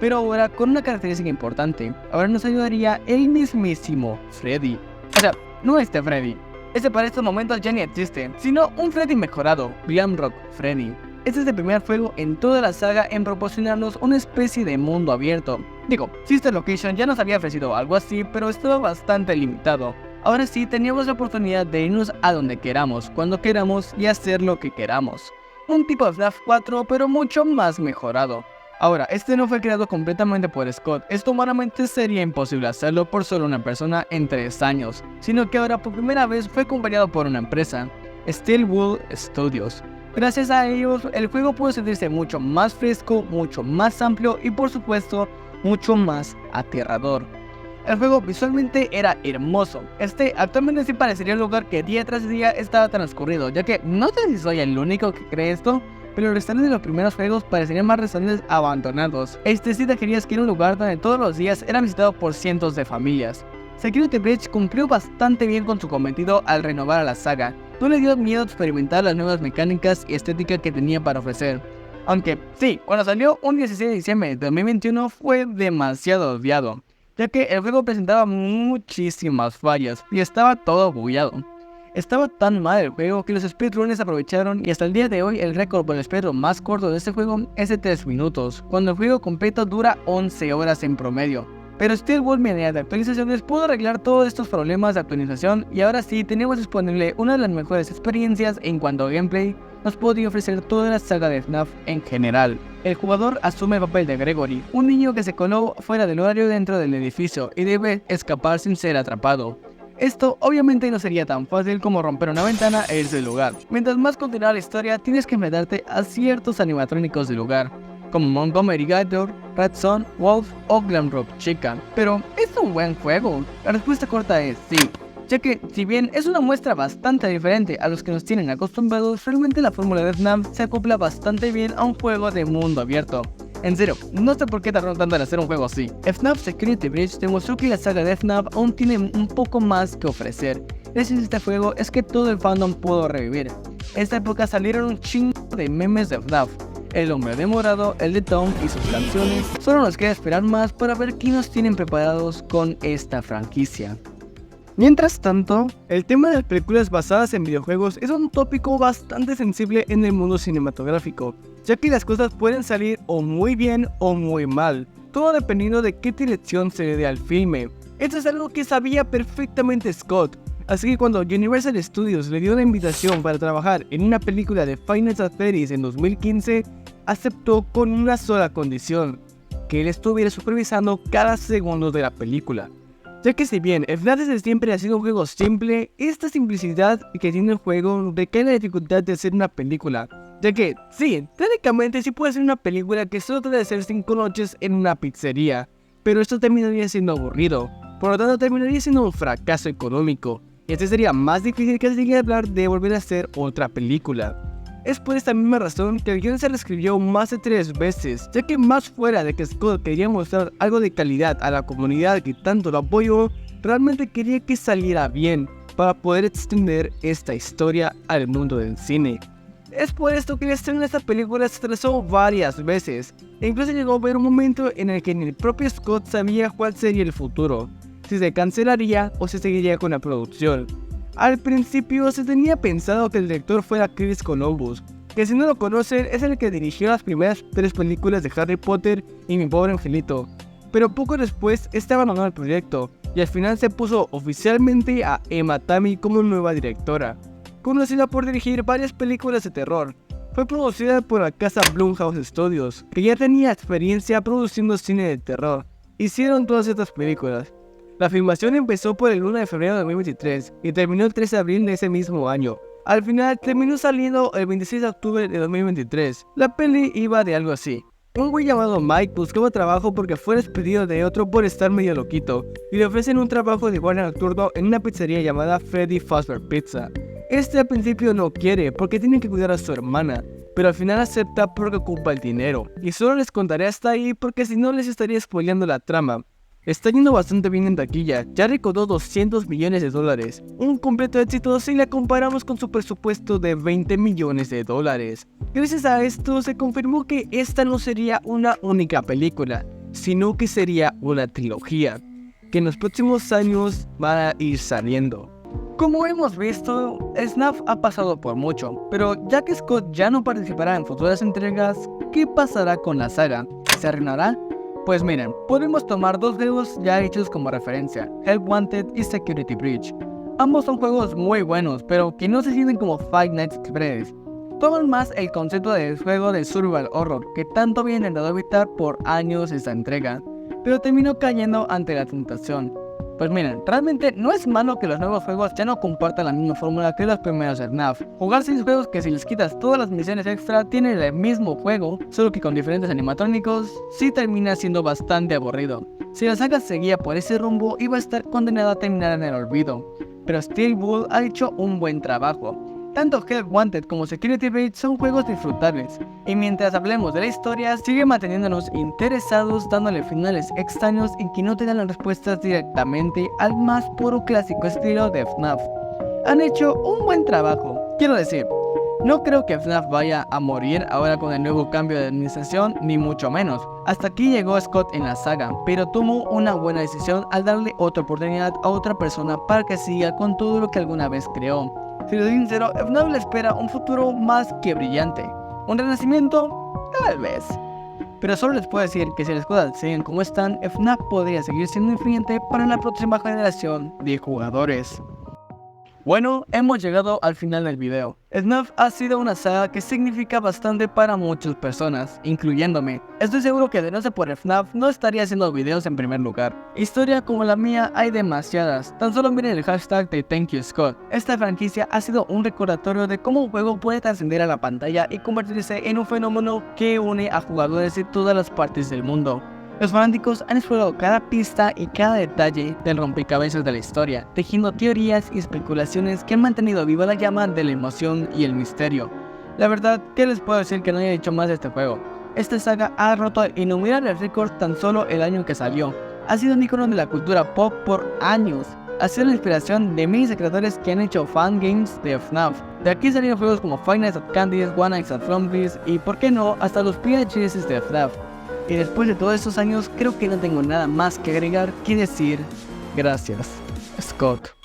pero ahora con una característica importante. Ahora nos ayudaría el mismísimo Freddy. O sea, no este Freddy. Este para estos momentos ya ni existe, sino un Freddy mejorado, Glamrock Freddy. Este es el primer juego en toda la saga en proporcionarnos una especie de mundo abierto. Digo, Sister Location ya nos había ofrecido algo así, pero estaba bastante limitado. Ahora sí teníamos la oportunidad de irnos a donde queramos, cuando queramos y hacer lo que queramos. Un tipo de FNAF 4 pero mucho más mejorado. Ahora, este no fue creado completamente por Scott, esto humanamente sería imposible hacerlo por solo una persona en 3 años, sino que ahora por primera vez fue acompañado por una empresa, Steelwood Studios. Gracias a ellos, el juego pudo sentirse mucho más fresco, mucho más amplio y por supuesto, mucho más aterrador. El juego visualmente era hermoso. Actualmente sí parecería un lugar que día tras día estaba transcurrido, ya que no sé si soy el único que cree esto, pero los restaurantes de los primeros juegos parecerían más restaurantes abandonados. Sí dejarías que era un lugar donde todos los días era visitado por cientos de familias. Security Breach cumplió bastante bien con su cometido al renovar a la saga. No le dio miedo experimentar las nuevas mecánicas y estética que tenía para ofrecer. Aunque sí, cuando salió un 16 de diciembre de 2021 fue demasiado odiado, ya que el juego presentaba muchísimas fallas y estaba todo bugueado. Estaba tan mal el juego que los speedrunners aprovecharon y hasta el día de hoy el récord por el speedrun más corto de este juego es de 3 minutos, cuando el juego completo dura 11 horas en promedio. Pero Steelwood mediante actualizaciones pudo arreglar todos estos problemas de actualización y ahora sí tenemos disponible una de las mejores experiencias en cuanto a gameplay nos podía ofrecer toda la saga de FNAF en general. El jugador asume el papel de Gregory, un niño que se coló fuera del horario dentro del edificio y debe escapar sin ser atrapado. Esto obviamente no sería tan fácil como romper una ventana e irse del lugar. Mientras más continúa la historia, tienes que enfrentarte a ciertos animatrónicos del lugar, como Montgomery Gator, Red Son, Wolf o Glamrock Chica. Pero, ¿es un buen juego? La respuesta corta es sí, ya que si bien es una muestra bastante diferente a los que nos tienen acostumbrados, realmente la fórmula de FNAF se acopla bastante bien a un juego de mundo abierto. En serio, no sé por qué tardaron tanto en hacer un juego así. FNAF Security Breach demostró que la saga de FNAF aún tiene un poco más que ofrecer. Gracias a este juego es que todo el fandom pudo revivir. En esta época salieron un chingo de memes de FNAF. El hombre de morado, el de Tom y sus canciones. Solo nos queda esperar más para ver qué nos tienen preparados con esta franquicia. Mientras tanto, el tema de las películas basadas en videojuegos es un tópico bastante sensible en el mundo cinematográfico, ya que las cosas pueden salir o muy bien o muy mal, todo dependiendo de qué dirección se le dé al filme. Esto es algo que sabía perfectamente Scott, así que cuando Universal Studios le dio la invitación para trabajar en una película de Five Nights at Freddy's en 2015, aceptó con una sola condición, que él estuviera supervisando cada segundo de la película. Ya que si bien FNAF desde siempre ha sido un juego simple, esta simplicidad que tiene el juego recae en la dificultad de hacer una película. Ya que, sí, técnicamente sí puede ser una película que solo trata de hacer 5 noches en una pizzería, pero esto terminaría siendo aburrido, por lo tanto terminaría siendo un fracaso económico, y este sería más difícil que llegue a hablar de volver a hacer otra película. Es por esta misma razón que el guion se reescribió más de 3 veces, ya que más fuera de que Scott quería mostrar algo de calidad a la comunidad que tanto lo apoyó, realmente quería que saliera bien para poder extender esta historia al mundo del cine. Es por esto que el estreno de esta película se atrasó varias veces, e incluso llegó a haber un momento en el que ni el propio Scott sabía cuál sería el futuro, si se cancelaría o se seguiría con la producción. Al principio se tenía pensado que el director fuera Chris Columbus, que si no lo conocen es el que dirigió las primeras 3 películas de Harry Potter y Mi Pobre Angelito, pero poco después abandonó el proyecto y al final se puso oficialmente a Emma Tammy como nueva directora, conocida por dirigir varias películas de terror. Fue producida por la casa Blumhouse Studios, que ya tenía experiencia produciendo cine de terror. Hicieron todas estas películas. La filmación empezó por el 1 de febrero de 2023 y terminó el 13 de abril de ese mismo año. Al final terminó saliendo el 26 de octubre de 2023. La peli iba de algo así. Un güey llamado Mike buscaba trabajo porque fue despedido de otro por estar medio loquito y le ofrecen un trabajo de guardia nocturno en una pizzería llamada Freddy Fazbear Pizza. Este al principio no quiere porque tiene que cuidar a su hermana, pero al final acepta porque ocupa el dinero. Y solo les contaré hasta ahí porque si no les estaría spoileando la trama. Está yendo bastante bien en taquilla, ya recaudó 200 millones de dólares, un completo éxito si la comparamos con su presupuesto de 20 millones de dólares. Gracias a esto se confirmó que esta no sería una única película, sino que sería una trilogía, que en los próximos años van a ir saliendo. Como hemos visto, FNAF ha pasado por mucho, pero ya que Scott ya no participará en futuras entregas, ¿qué pasará con la saga? ¿Se arruinará? Pues miren, podemos tomar 2 juegos ya hechos como referencia, Help Wanted y Security Breach. Ambos son juegos muy buenos, pero que no se sienten como Five Nights at Freddy's. Toman más el concepto del juego de survival horror, que tanto había intentado evitar por años esta entrega, pero terminó cayendo ante la tentación. Pues miren, realmente no es malo que los nuevos juegos ya no compartan la misma fórmula que los primeros FNAF. Jugar 6 juegos que si les quitas todas las misiones extra tienen el mismo juego, solo que con diferentes animatrónicos, sí termina siendo bastante aburrido. Si la saga seguía por ese rumbo iba a estar condenada a terminar en el olvido, pero Steel Wool ha hecho un buen trabajo. Tanto Help Wanted como Security Breach son juegos disfrutables, y mientras hablemos de la historia, sigue manteniéndonos interesados dándole finales extraños y que no te dan las respuestas directamente al más puro clásico estilo de FNAF. Han hecho un buen trabajo, quiero decir, no creo que FNAF vaya a morir ahora con el nuevo cambio de administración, ni mucho menos. Hasta aquí llegó Scott en la saga, pero tomó una buena decisión al darle otra oportunidad a otra persona para que siga con todo lo que alguna vez creó. Si les soy sincero, FNAF le espera un futuro más que brillante. ¿Un renacimiento? Tal vez. Pero solo les puedo decir que si las cosas siguen como están, FNAF podría seguir siendo influyente para la próxima generación de jugadores. Bueno, hemos llegado al final del video. FNAF ha sido una saga que significa bastante para muchas personas, incluyéndome. Estoy seguro que de no ser por FNAF no estaría haciendo videos en primer lugar. Historia como la mía hay demasiadas, tan solo miren el hashtag de Thank You Scott. Esta franquicia ha sido un recordatorio de cómo un juego puede trascender a la pantalla y convertirse en un fenómeno que une a jugadores de todas las partes del mundo. Los fanáticos han explorado cada pista y cada detalle del rompecabezas de la historia, tejiendo teorías y especulaciones que han mantenido viva la llama de la emoción y el misterio. La verdad, ¿qué les puedo decir que no haya dicho más de este juego? Esta saga ha roto innumerables récords tan solo el año que salió. Ha sido un icono de la cultura pop por años. Ha sido la inspiración de miles de creadores que han hecho fangames de FNAF. De aquí salieron juegos como Five Nights at Candy's, One Night at Frombly's y, por qué no, hasta los PHS de FNAF. Y después de todos estos años, creo que no tengo nada más que agregar que decir gracias, Scott.